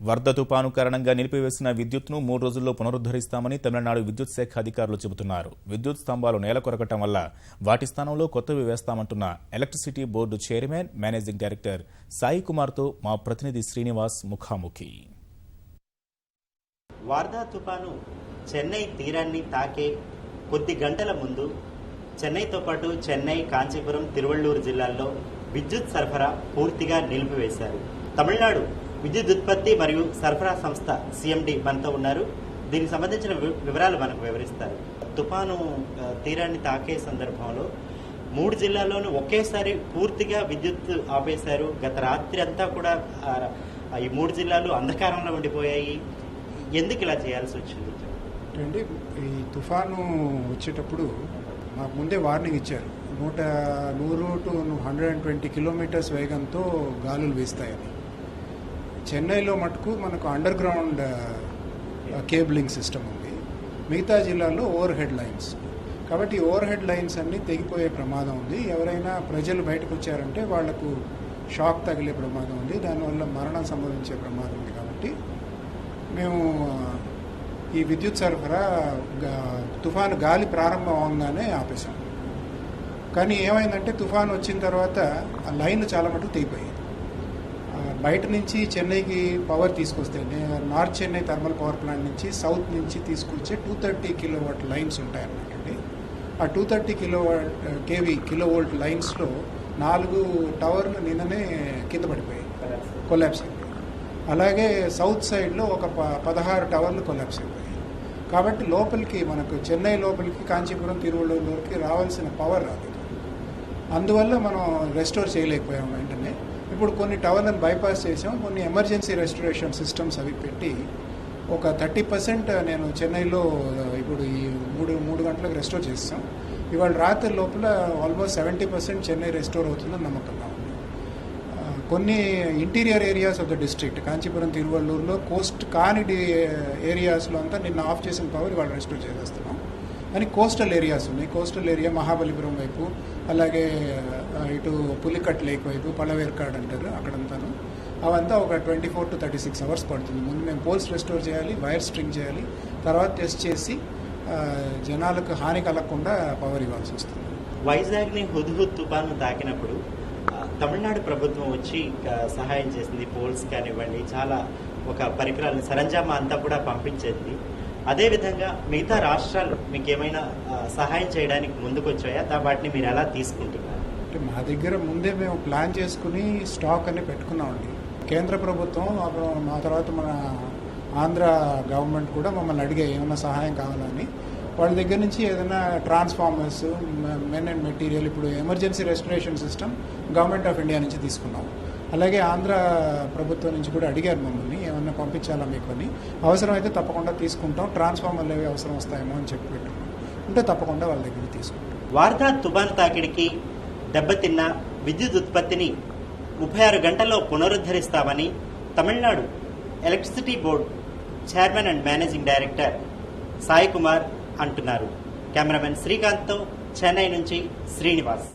వరద తుపాను కారణంగా నిలిపివేసిన విద్యుత్ను 3 రోజుల్లో పునరుద్ధరిస్తామని తమిళనాడు విద్యుత్ శాఖ అధికారులు చెబుతున్నారు. విద్యుత్ స్తంభాలు నేల కొరకటం వల్ల వాటి స్థానంలో కొత్తవి వేస్తామంటున్న electricity board chairman, managing director Sai కుమార్తో మా ప్రతినిధి శ్రీనివాస్ ముఖాముఖి. వార్దా తుపాను చెన్నై తీరాన్ని తాకే కొద్ది గంటల ముందు చెన్నైతో పాటు చెన్నై, కాంచీపురం, తిరువళ్లూరు జిల్లాల్లో విద్యుత్ సరఫరా పూర్తిగా నిలిపివేశారు. తమిళనాడు విద్యుత్ ఉత్పత్తి మరియు సరఫరా సంస్థ సిఎండి మనతో ఉన్నారు. దీనికి సంబంధించిన వివరాలు మనకు వివరిస్తారు. తుఫాను తీరాన్ని తాకే సందర్భంలో 3 జిల్లాల్లోనూ ఒకేసారి పూర్తిగా విద్యుత్ ఆపేశారు. గత రాత్రి అంతా కూడా ఈ 3 జిల్లాలు అంధకారంలో ఉండిపోయాయి. ఎందుకు ఇలా చేయాల్సి వచ్చింది? అంటే ఈ తుఫాను వచ్చేటప్పుడు మాకు ముందే వార్నింగ్ ఇచ్చారు. 100 to 120 కిలోమీటర్స్ వేగంతో గాలులు వీస్తాయని. చెన్నైలో మటుకు మనకు అండర్ గ్రౌండ్ కేబులింగ్ సిస్టమ్ ఉంది. మిగతా జిల్లాల్లో ఓవర్ హెడ్ లైన్స్. కాబట్టి ఓవర్ హెడ్ లైన్స్ అన్నీ తెగిపోయే ప్రమాదం ఉంది. ఎవరైనా ప్రజలు బయటకు వచ్చారంటే వాళ్లకు షాక్ తగిలే ప్రమాదం ఉంది. దానివల్ల మరణం సంభవించే ప్రమాదం ఉంది. కాబట్టి మేము ఈ విద్యుత్ సరఫరా తుఫాను గాలి ప్రారంభం అవగానే ఆపేశాం. కానీ ఏమైందంటే తుఫాను వచ్చిన తర్వాత ఆ లైన్లు చాలా మటుకు తెగిపోయాయి. బయట నుంచి చెన్నైకి పవర్ తీసుకొస్తే north Chennai thermal power plant నుంచి సౌత్ నుంచి తీసుకొచ్చే 230 కిలోవాట్ లైన్స్ ఉంటాయన్నమాట అండి. ఆ 230 కిలోవోల్ట్ లైన్స్లో 4 టవర్లు నిన్ననే కింద పడిపోయాయి, కొలాప్స్ అయిపోయాయి. అలాగే సౌత్ సైడ్లో ఒక 16 టవర్లు కొలాప్స్ అయిపోయాయి. కాబట్టి లోపలికి మనకు చెన్నై లోపలికి కాంచీపురం, తిరువళ్ళూరుకి రావాల్సిన పవర్ రాలేదు. అందువల్ల మనం రెస్టోర్ చేయలేకపోయాం వెంటనే. ఇప్పుడు కొన్ని టవర్లను బైపాస్ చేసాం. కొన్ని ఎమర్జెన్సీ రెస్టరేషన్ సిస్టమ్స్ అవి పెట్టి ఒక 30% నేను చెన్నైలో ఇప్పుడు ఈ 3 గంటలకు రెస్టోర్ చేస్తాం. ఇవాళ రాత్రి లోపల ఆల్మోస్ట్ 70% చెన్నై రెస్టోర్ అవుతుందని నమ్మకంగా ఉంది. కొన్ని interior areas of the district Kanchipuram, తిరువళ్ళూరులో కోస్ట్ కాని ఏరియాస్లో అంతా నిన్న ఆఫ్ చేసిన పవర్ ఇవాళ రెస్టోర్ చేసేస్తున్నాం. కానీ కోస్టల్ ఏరియాస్ ఉన్నాయి. కోస్టల్ ఏరియా మహాబలిపురం వైపు, అలాగే ఇటు పులికట్ లేక్ వైపు, పళవేర్కాడ్ అంటారు, అక్కడంతాను అవంతా ఒక 24 to 36 అవర్స్ పడుతుంది. ముందు మేము పోల్స్ రెస్టోర్ చేయాలి, వైర్ స్ట్రింగ్ చేయాలి, తర్వాత టెస్ట్ చేసి జనాలకు హాని కలగకుండా పవర్ ఇవ్వాల్సి వస్తుంది. వైజాగ్ని హుద్హుద్ తుఫాను తాకినప్పుడు తమిళనాడు ప్రభుత్వం వచ్చి సహాయం చేసింది. పోల్స్ కానివ్వండి, చాలా ఒక పరికరాలను సరంజామా అంతా కూడా పంపించేది. అదేవిధంగా మిగతా రాష్ట్రాలు మీకు ఏమైనా సహాయం చేయడానికి ముందుకు వచ్చాయా? వాటిని మీరు ఎలా తీసుకుంటున్నారు? అంటే మా దగ్గర ముందే మేము ప్లాన్ చేసుకుని స్టాక్ అని పెట్టుకున్నామండి. కేంద్ర ప్రభుత్వం మా తర్వాత మన ఆంధ్ర గవర్నమెంట్ కూడా మమ్మల్ని అడిగాయి ఏమైనా సహాయం కావాలని. వాళ్ళ దగ్గర నుంచి ఏదైనా ట్రాన్స్ఫార్మర్స్, మెన్ అండ్ మెటీరియల్, ఇప్పుడు emergency restoration system government of India నుంచి తీసుకున్నాం. అలాగే ఆంధ్ర ప్రభుత్వం నుంచి కూడా అడిగారు మమ్మల్ని ఏమన్నా పంపించాలా మీకు అని. అవసరమైతే తప్పకుండా తీసుకుంటాం, ట్రాన్స్ఫార్మర్లు ఏవి అవసరం వస్తాయేమో అని చెప్పి పెట్టుకున్నాం. ఉంటే తప్పకుండా వాళ్ళ దగ్గర తీసుకుంటాం. వార్దా తుఫాను తాకిడికి దెబ్బతిన్న విద్యుత్ ఉత్పత్తిని 36 గంటల్లో పునరుద్ధరిస్తామని Tamil Nadu electricity board chairman and managing director Sai Kumar అంటున్నారు. కెమెరామెన్ శ్రీకాంత్తో చెన్నై నుంచి శ్రీనివాస్.